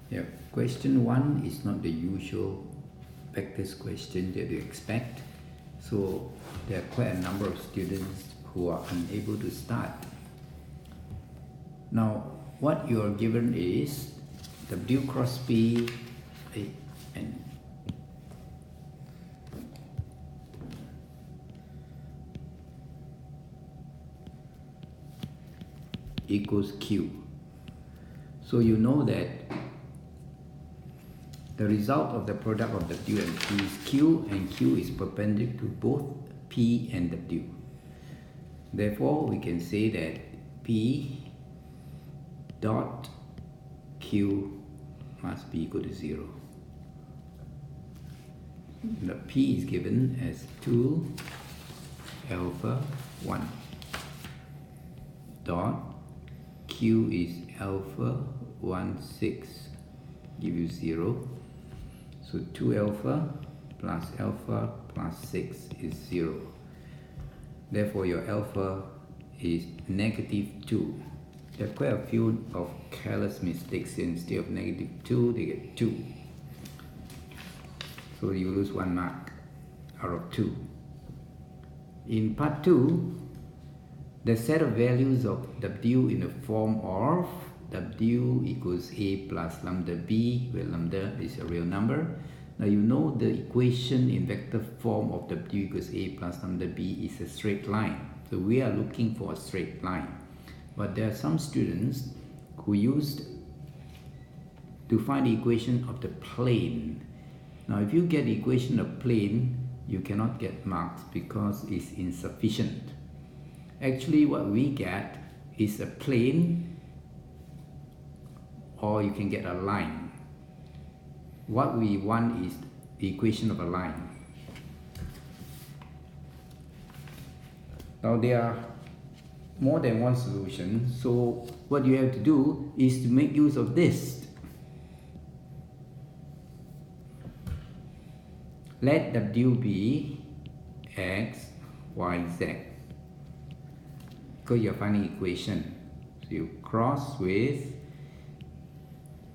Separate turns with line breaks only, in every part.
Yeah, question 1 is not the usual vectors question that you expect. So there are quite a number of students who are unable to start. Now, what you are given is W cross P and equals Q. So you know that the result of the product of W and P is Q, and Q is perpendicular to both P and W. Therefore, we can say that P dot Q must be equal to 0. The P is given as 2 alpha 1 dot Q is alpha 1 6, give you 0. So 2 alpha plus 6 is 0. Therefore your alpha is negative 2. There are quite a few of careless mistakes. Instead of negative 2, they get 2. So you lose 1 mark out of 2. In part 2, the set of values of W in the form of W equals A plus lambda B, where lambda is a real number. Now you know the equation in vector form of W equals A plus lambda B is a straight line. So we are looking for a straight line. But there are some students who used to find the equation of the plane. Now if you get the equation of plane, you cannot get marks because it's insufficient. Actually what we get is a plane, or you can get a line. What we want is the equation of a line. Now there are more than one solution, so what you have to do is to make use of this. Let W be X, Y, Z. Because you're finding equation. So you cross with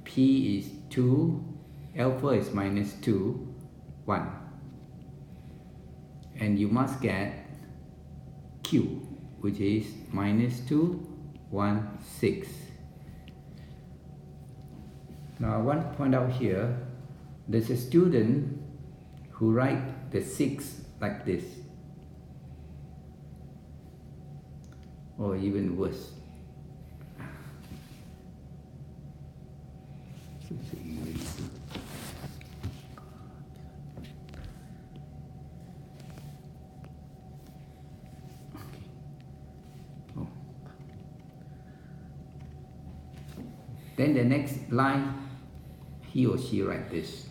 P is 2, alpha is minus 2, 1. And you must get Q, which is minus 2, 1, 6. Now I want to point out here, there's a student who write the 6 like this, or even worse. Then the next line, he or she write this.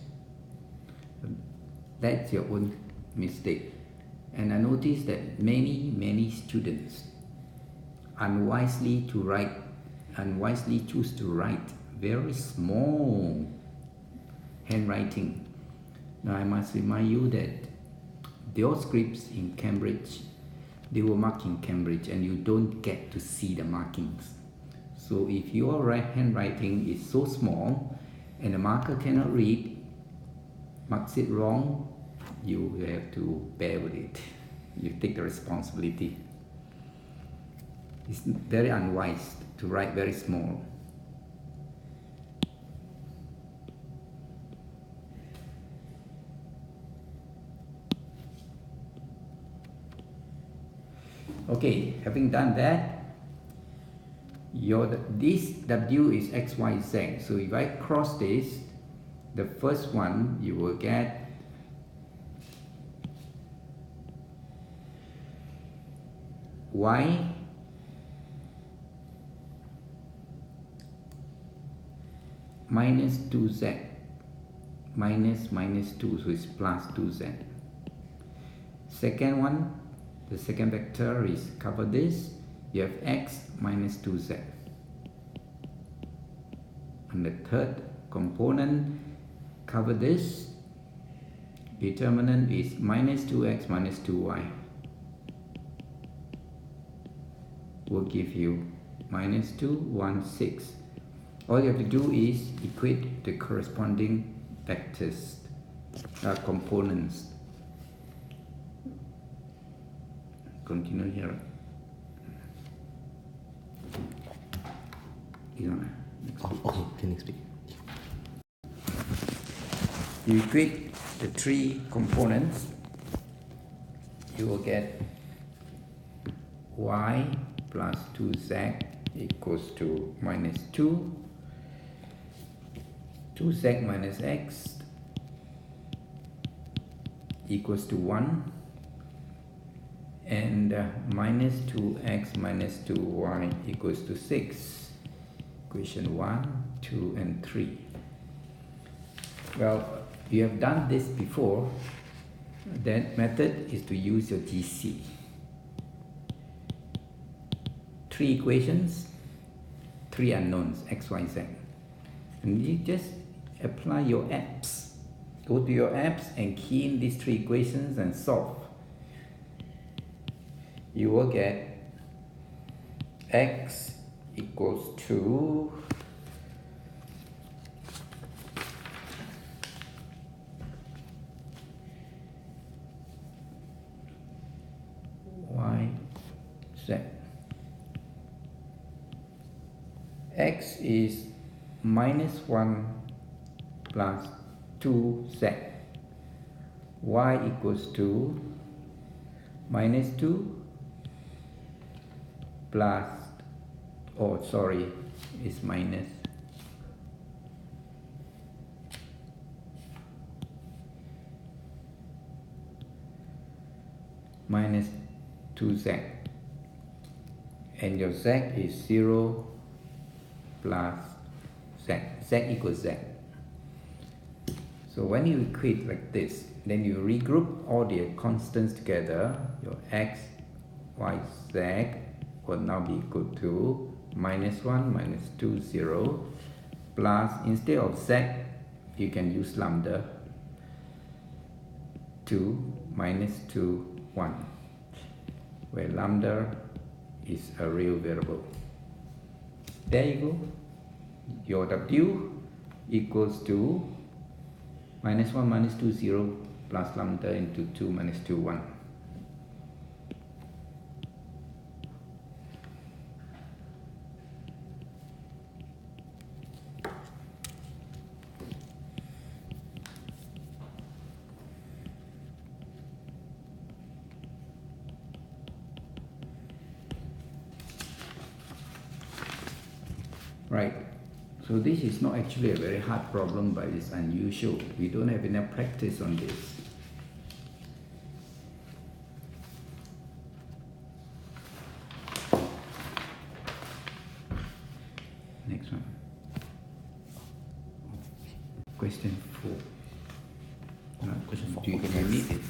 That's your own mistake. And I noticed that many students unwisely choose to write very small handwriting. Now I must remind you that your scripts in Cambridge, they were marked in Cambridge, and you don't get to see the markings. So if your handwriting is so small and the marker cannot read, marks it wrong, you have to bear with it. You take the responsibility. It's very unwise to write very small. Okay, having done that, this W is X, Y, Z. So if I cross this, the first one you will get Y minus 2Z minus 2, so it's plus 2Z. Second one, the second vector is cover this, you have X minus 2Z. And the third component, cover this, determinant is minus 2x minus 2y, will give you minus 2, 1, 6. All you have to do is equate the corresponding vectors, components. Continue here.
Okay, next page.
You equate the three components, you will get y plus 2z equals to minus 2, 2z minus x equals to 1, and minus 2x minus 2y equals to 6. Equation 1, 2 and 3. Well, you have done this before. That method is to use your GC. 3 equations, 3 unknowns, x, y, z. And you just apply your apps. Go to your apps and key in these 3 equations and solve. You will get x equals to y, z. X is minus 1 plus 2z. Y equals to minus 2 plus, oh sorry, it's minus minus 2z, and your z is 0 plus z, z equals z. So when you equate like this, then you regroup all the constants together. Your x, y, z will now be equal to minus 1, minus 2, 0, plus, instead of z, you can use lambda, 2, minus 2, 1, where lambda is a real variable. There you go. Your w equals to minus 1, minus 2, 0, plus lambda into 2, minus 2, 1. Right, so this is not actually a very hard problem, but it's unusual. We don't have enough practice on this. Next one. Question 4.
Question 4.
Do you need it?